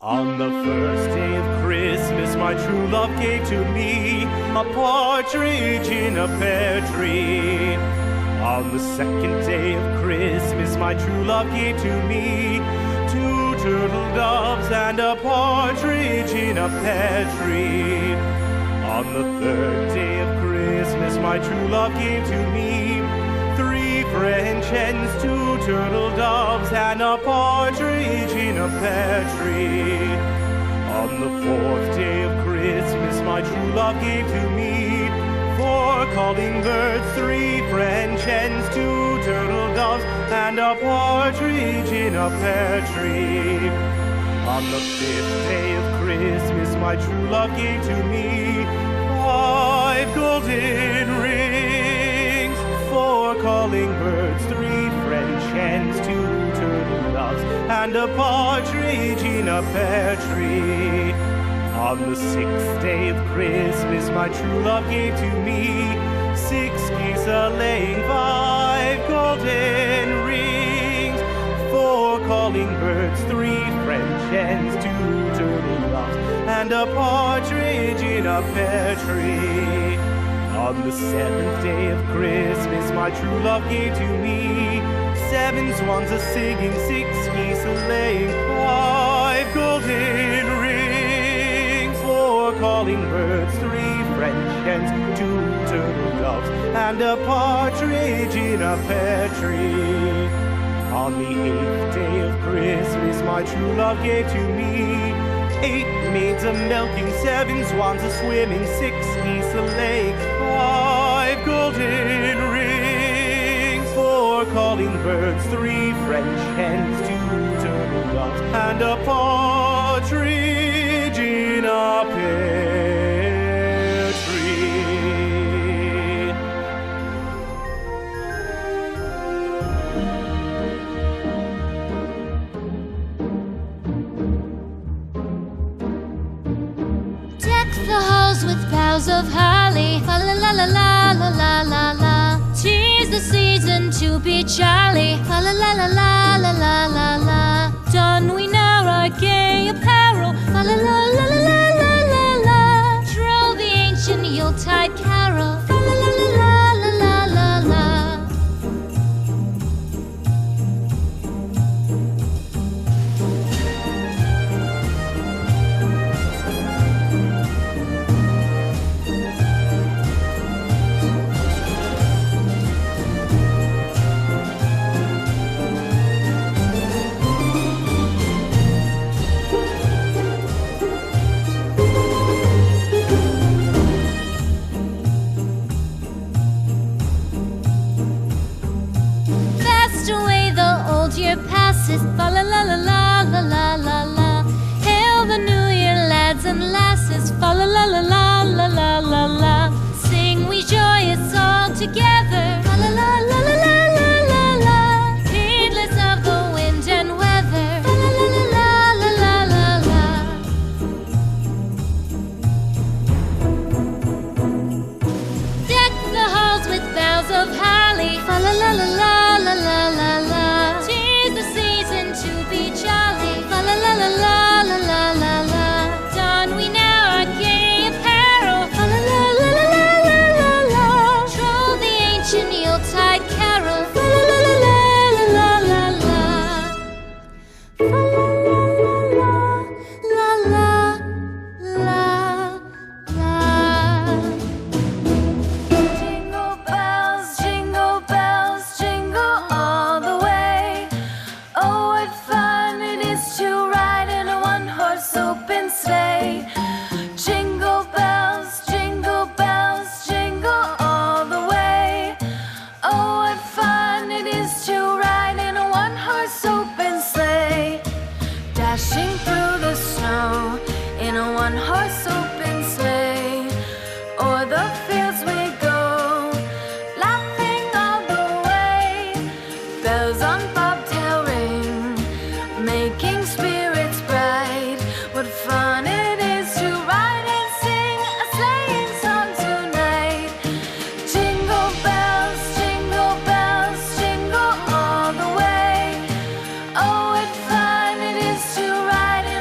On the first day of Christmas, my true love gave to me a partridge in a pear tree. On the second day of Christmas, my true love gave to me two turtle doves and a partridge in a pear tree. On the third day of Christmas, my true love gave to me three French hens, two turtle doves, and a partridge in a pear tree. On the fourth day of Christmas, my true love gave to me four calling birds, three French hens, two turtle doves, and a partridge in a pear tree. On the fifth day of Christmas, my true love gave to me five golden rings, four calling birds, three French hens, two turtle doves, and a partridge in a pear tree. On the sixth day of Christmas, my true love gave to me six geese a-laying, five golden rings, four calling birds, three French hens, two turtle doves, and a partridge in a pear tree. On the seventh day of Christmas, my true love gave to me seven swans a-singing, six geese a-laying, five golden rings, four calling birds, three French hens, two turtle doves, and a partridge in a pear tree. On the eighth day of Christmas, my true love gave to me eight maids a-milking, seven swans a-swimming, six geese a-laying, five golden rings, four calling birds, three French hens, two turtle doves, and a partridge in a pear tree. Deck the halls with boughs of holly, fa la la la la la la la la. 'Tis the season to be jolly, fa la la la la la la la la. Don we now our gay apparel, fa la la la la la la la la. Troll the ancient Yuletide carol, fa la la la la la la la la. Year passes, fa la la la la la la la la. Hail the new year, lads and lasses, fa la la la la la la la la. Sing we joyous all together, fa la la la la la la la la. Heedless of the wind and weather, fa la la la la la la la la. Deck the halls with boughs of holly, fa la la la la la la la la. La la la la la la la. Don we now our gay apparel, fa la la la la la la la la. Troll the ancient Yuletide carol, fa la la la la la la la. Fa la la la la la la. Jingle bells, jingle all the way. Oh, what fun it is to ride in a one-horse open sleigh. Jingle bells, jingle all the way. Oh, what fun it is to ride in a one-horse open sleigh. Dashing through the snow in a one-horse open sleigh. O'er the fields we go, laughing all the way. Bells on bobtail ring, making spirits bright. What fun it is to ride and sing a sleighing song tonight. Jingle bells, jingle all the way. Oh, what fun it is to ride in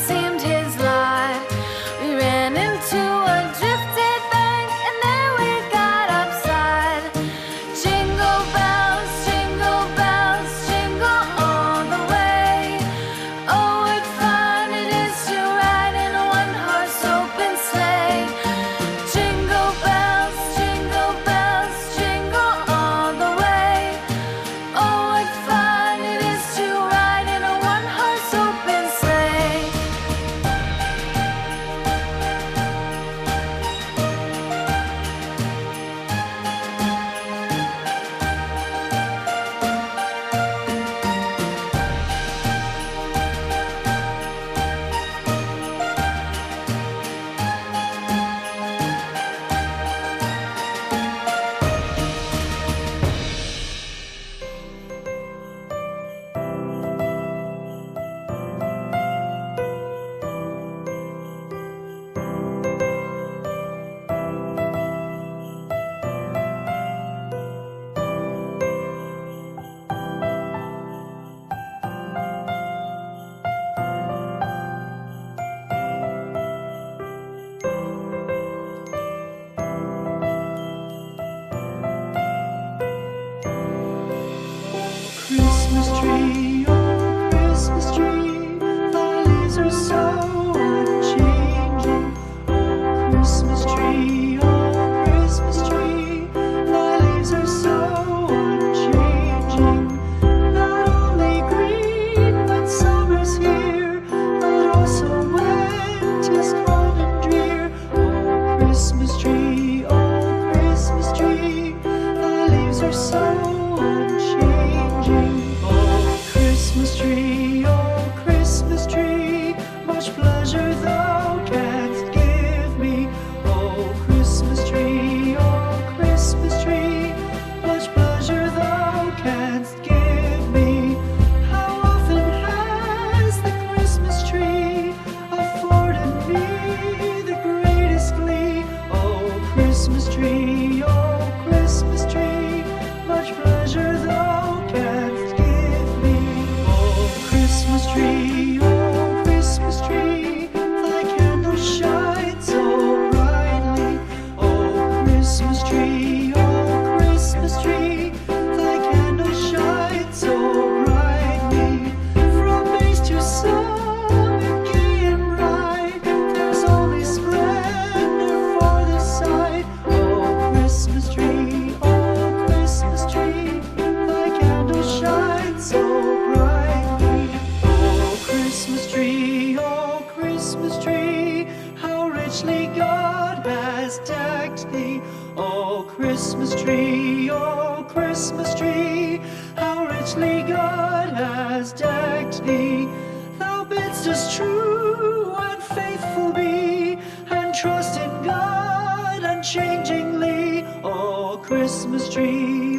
seemed his life. We ran into a drifted bank, and there we got upside. Jingle bells, jingle all the way. Oh, what fun it is to ride in a one-horse open sleigh. Jingle bells, jingle all the way. Oh, what fun it is to ride in a one-horse open sleigh. Christmas tree, oh Christmas tree, thy leaves are so unchanging. Oh Christmas tree, thy leaves are so unchanging. Not only green when summer's here, but also when 'tis cold and drear. Oh Christmas tree, thy leaves are so unchanging. Oh Christmas tree, much pleasure thou canst give me. Oh Christmas tree, much pleasure thou canst give me. How often has the Christmas tree afforded me the greatest glee? Oh Christmas tree, much pleasure thou canst give me. Oh Christmas tree, thy candles shine so brightly. Oh Christmas tree, thy candles shine so brightly. From base to summit, gay and bright, there's only splendor for the sight. Oh Christmas tree, thy candles shine so brightly. Oh Christmas tree, how richly God has decked thee. Oh Christmas tree, how richly God has decked thee. Thou bidst us true and faithful be, and trust in God unchangingly. Oh Christmas tree,